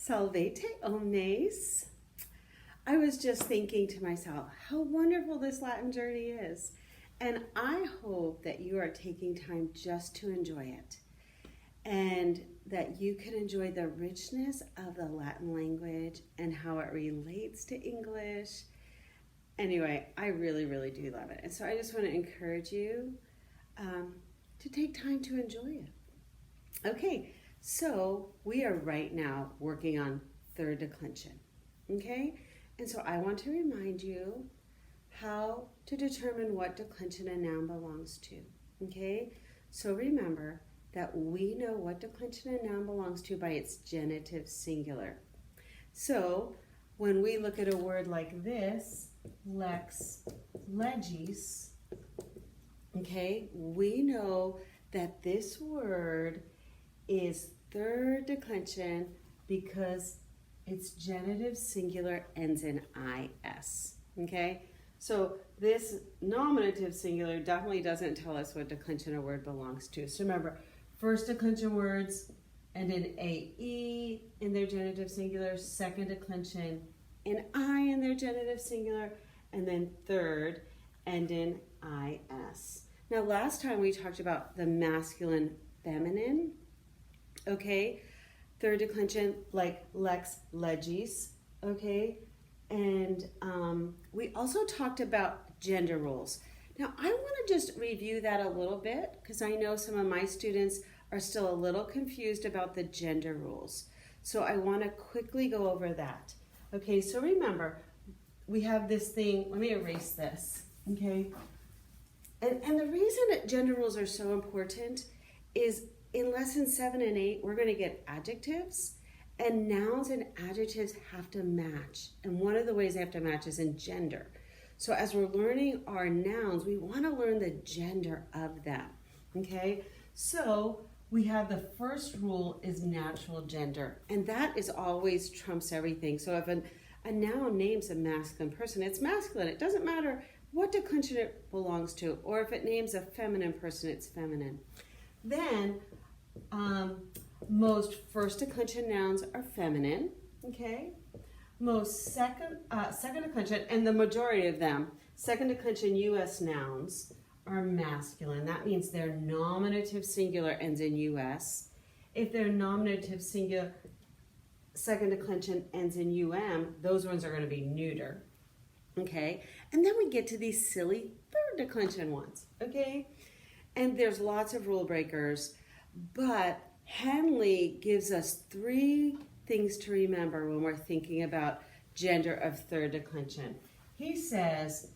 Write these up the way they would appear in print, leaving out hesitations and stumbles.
Salvete omnes. I was just thinking to myself, how wonderful this Latin journey is. And I hope that you are taking time just to enjoy it. And that you can enjoy the richness of the Latin language and how it relates to English. Anyway, I really, really do love it. And so I just want to encourage you to take time to enjoy it. Okay, so we are right now working on third declension. Okay? And so I want to remind you how to determine what declension a noun belongs to. Okay? So remember that we know what declension a noun belongs to by its genitive singular. So when we look at a word like this, lex legis, okay, we know that this word is third declension because its genitive singular ends in is, okay? So this nominative singular definitely doesn't tell us what declension a word belongs to. So remember, first declension words end in AE in their genitive singular, second declension in I in their genitive singular, and then third end in IS. Now last time we talked about the masculine feminine, okay? Third declension like lex legis, okay? And we also talked about gender roles. Now I want to just review that a little bit because I know some of my students are still a little confused about the gender rules. So I want to quickly go over that. Okay, so remember, we have this thing, let me erase this, okay? And the reason that gender rules are so important is in lessons 7 and 8, we're going to get adjectives, and nouns and adjectives have to match. And one of the ways they have to match is in gender. So as we're learning our nouns, we want to learn the gender of them, okay? So we have the first rule is natural gender, and that is always trumps everything. So if a noun names a masculine person, it's masculine. It doesn't matter what declension it belongs to, or if it names a feminine person, it's feminine. Then most first declension nouns are feminine, okay? Most second declension, and the majority of them, second declension US nouns are masculine. That means their nominative singular ends in US. If their nominative singular second declension ends in those ones are going to be neuter, okay? And then we get to these silly third declension ones, okay? And there's lots of rule breakers, but Henle gives us 3 things to remember when we're thinking about gender of third declension. He says,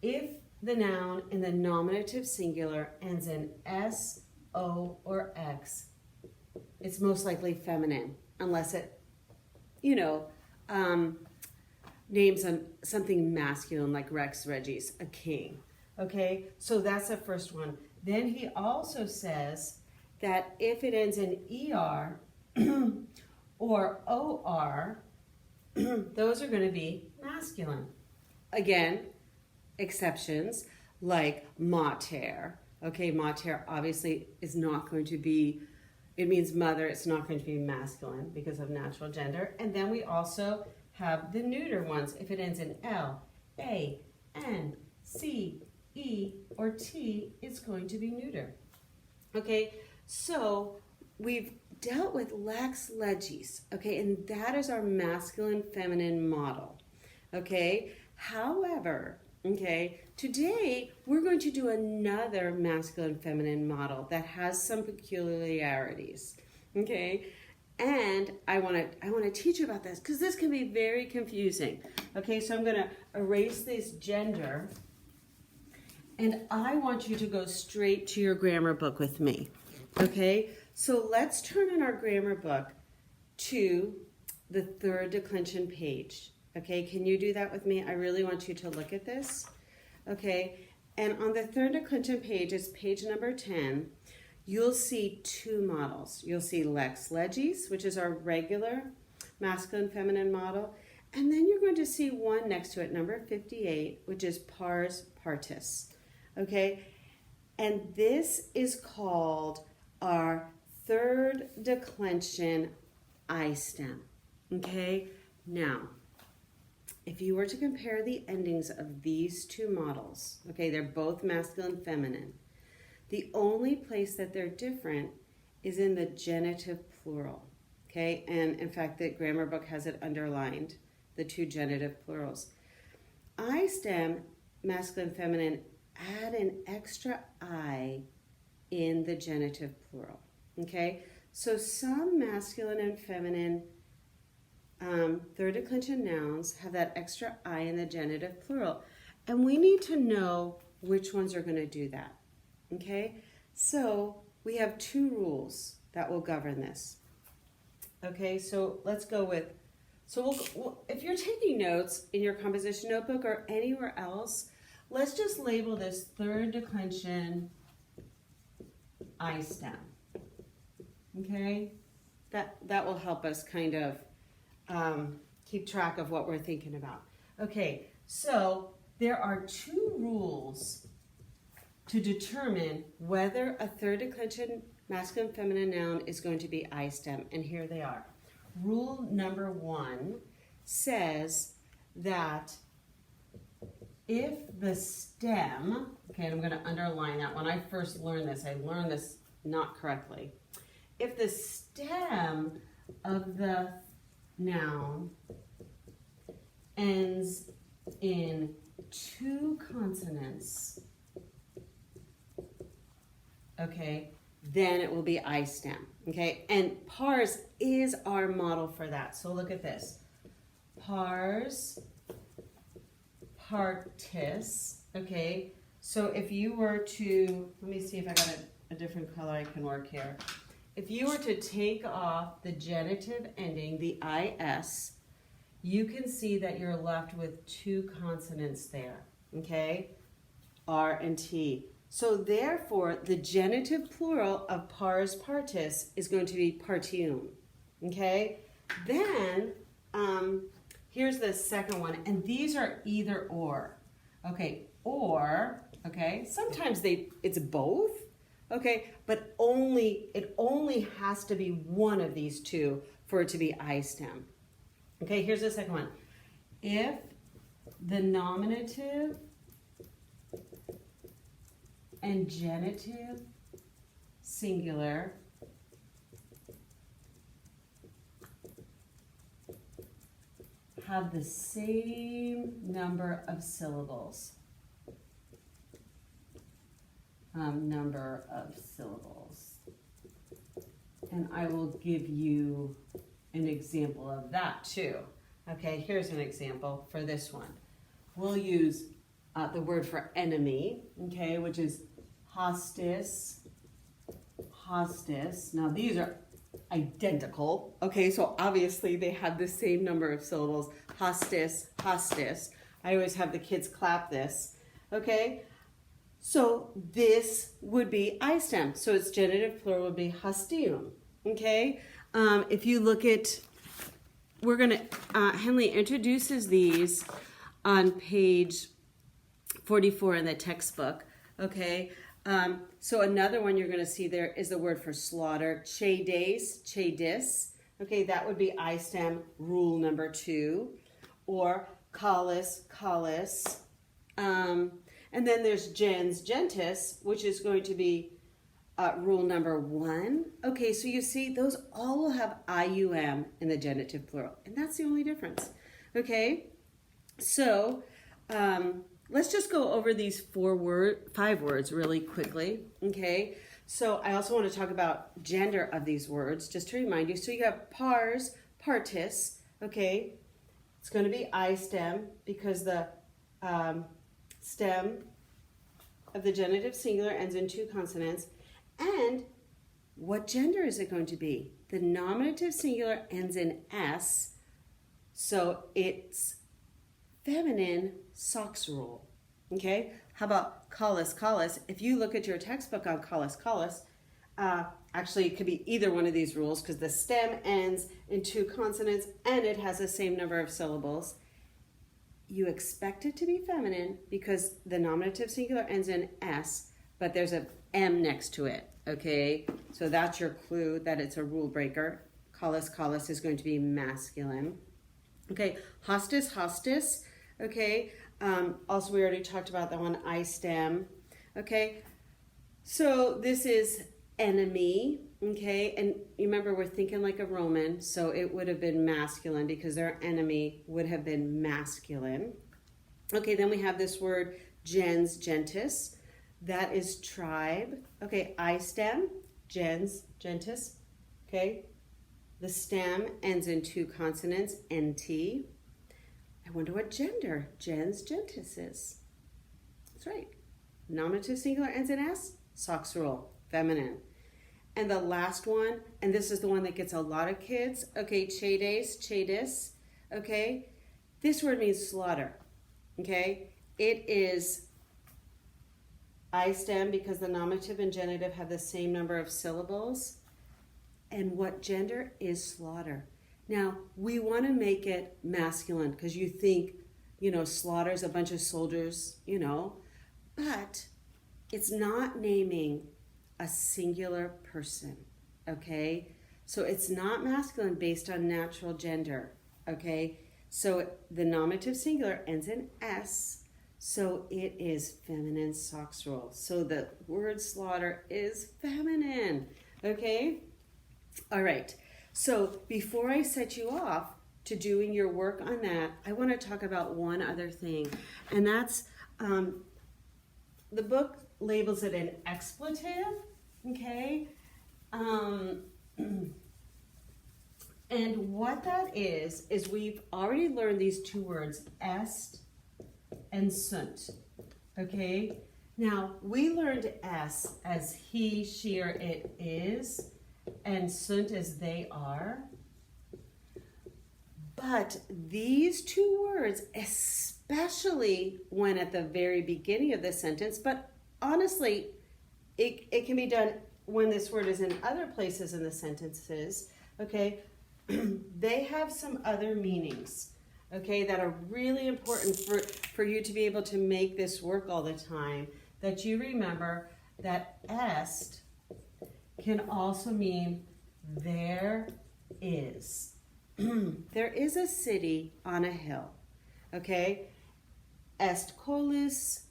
if the noun in the nominative singular ends in S, O, or X, it's most likely feminine, unless it, names something masculine like Rex Regis, a king. Okay, so that's the first one. Then he also says that if it ends in ER or OR, those are going to be masculine. Again, exceptions like mater. Okay, mater obviously is not going to be, it means mother, it's not going to be masculine because of natural gender. And then we also have the neuter ones. If it ends in L, A, N, C, E, or T, it's going to be neuter. Okay, so we've dealt with lex legis, okay, and that is our masculine feminine model, okay? However, okay, today we're going to do another masculine feminine model that has some peculiarities, okay? And I want to teach you about this because this can be very confusing. Okay, so I'm going to erase this gender, and I want you to go straight to your grammar book with me. Okay, so let's turn in our grammar book to the third declension page. Okay, can you do that with me? I really want you to look at this. Okay, and on the third declension page, it's page number 10. You'll see 2 models. You'll see lex legis, which is our regular masculine feminine model, and then you're going to see one next to it, number 58, which is pars partis. Okay, and this is called our third declension I stem. Okay, now, if you were to compare the endings of these two models, okay, they're both masculine, feminine. The only place that they're different is in the genitive plural, okay? And in fact, the grammar book has it underlined, the two genitive plurals. I stem, masculine, feminine, add an extra I in the genitive plural, okay? So some masculine and feminine third declension nouns have that extra I in the genitive plural. And we need to know which ones are going to do that, okay? So we have two rules that will govern this. Okay, so let's go with, if you're taking notes in your composition notebook or anywhere else, let's just label this third declension I stem. Okay, that will help us kind of keep track of what we're thinking about. Okay, so there are two rules to determine whether a third declension masculine feminine noun is going to be I stem, and here they are. Rule number 1 says that if the stem, okay, and I'm going to underline that. When I first learned this, I learned this not correctly. If the stem of the noun ends in two consonants, okay, then it will be I stem, okay? And pars is our model for that. So look at this. Pars, partis, okay? So if you were to, let me see if I got a different color I can work here. If you were to take off the genitive ending, the is, you can see that you're left with two consonants there, okay? R and T. So therefore, the genitive plural of pars partis is going to be partium, okay? Then, here's the second one, and these are either or, okay? Or, okay, sometimes it's both, okay? But it only has to be one of these two for it to be I stem. Okay, here's the second one. If the nominative and genitive singular have the same number of syllables. And I will give you an example of that too. Okay, here's an example for this one. We'll use the word for enemy, okay, which is hostis. Now these are identical, okay, so obviously they have the same number of syllables. Hostis. I always have the kids clap this, okay? So this would be I stem, so its genitive plural would be hostium, okay? If you look at, Henle introduces these on page 44 in the textbook, okay? So another one you're going to see there is the word for slaughter, chedis, okay, that would be I stem, rule number 2, or collis, and then there's gentis, which is going to be rule number 1. Okay, so you see, those all will have IUM in the genitive plural, and that's the only difference. Okay, so let's just go over these 5 words really quickly. Okay, so I also want to talk about gender of these words, just to remind you. So you have pars, partis. Okay, it's going to be I stem because the stem of the genitive singular ends in 2 consonants. And what gender is it going to be? The nominative singular ends in S, so it's feminine socks rule. Okay? How about collis? If you look at your textbook on collis, actually it could be either one of these rules because the stem ends in 2 consonants and it has the same number of syllables. You expect it to be feminine because the nominative singular ends in S, but there's a M next to it, okay? So that's your clue that it's a rule breaker. Collis is going to be masculine. Okay, hostis. Okay, also we already talked about that one, I stem. Okay, so this is enemy. Okay, and you remember we're thinking like a Roman, so it would have been masculine because their enemy would have been masculine. Okay, then we have this word gens, gentis. That is tribe. Okay, I stem, gens, gentis. Okay, the stem ends in two consonants, nt. I wonder what gender gens, gentis is. That's right. Nominative singular ends in s, socks roll, feminine. And the last one, and this is the one that gets a lot of kids. Okay, chadis. Okay, this word means slaughter. Okay, it is I stem because the nominative and genitive have the same number of syllables. And what gender is slaughter. Now, we want to make it masculine because you think, slaughter's a bunch of soldiers, but it's not naming a singular person, okay? So it's not masculine based on natural gender, okay? So the nominative singular ends in S, so it is feminine socks roll. So the word slaughter is feminine, okay? All right, so before I set you off to doing your work on that, I want to talk about one other thing, and that's the book labels it an expletive, okay? And what that is we've already learned these two words, est and sunt, okay? Now, we learned est as he, she, or it is, and sunt as they are. But these two words, especially when at the very beginning of the sentence, but honestly, it can be done when this word is in other places in the sentences, okay? They have some other meanings, okay, that are really important for you to be able to make this work all the time, that you remember that est can also mean there is. There is a city on a hill, okay? Est colis,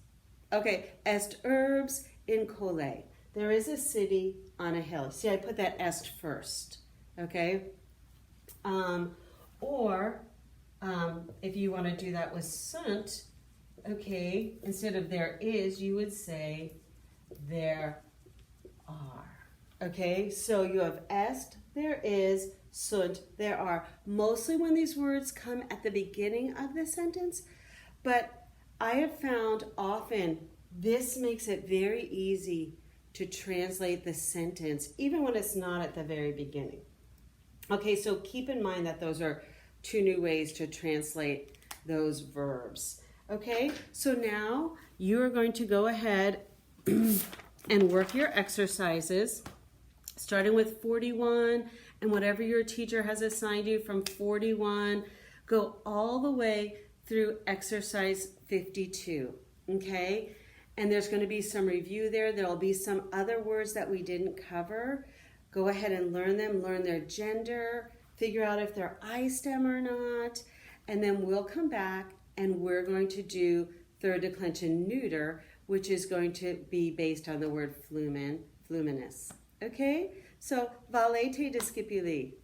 okay, est urbs in cole. There is a city on a hill. See, I put that est first, okay? Or if you want to do that with sunt, okay, instead of there is, you would say there are. Okay, so you have est, there is, sunt, there are. Mostly when these words come at the beginning of the sentence, but I have found often this makes it very easy to translate the sentence, even when it's not at the very beginning. Okay, so keep in mind that those are two new ways to translate those verbs. Okay, so now you are going to go ahead and work your exercises, starting with 41, and whatever your teacher has assigned you from 41, go all the way through exercise 52, okay? And there's going to be some review there. There'll be some other words that we didn't cover. Go ahead and learn them, learn their gender, figure out if they're I stem or not, and then we'll come back and we're going to do third declension neuter, which is going to be based on the word flumen, fluminous. Okay? So, valete discipuli.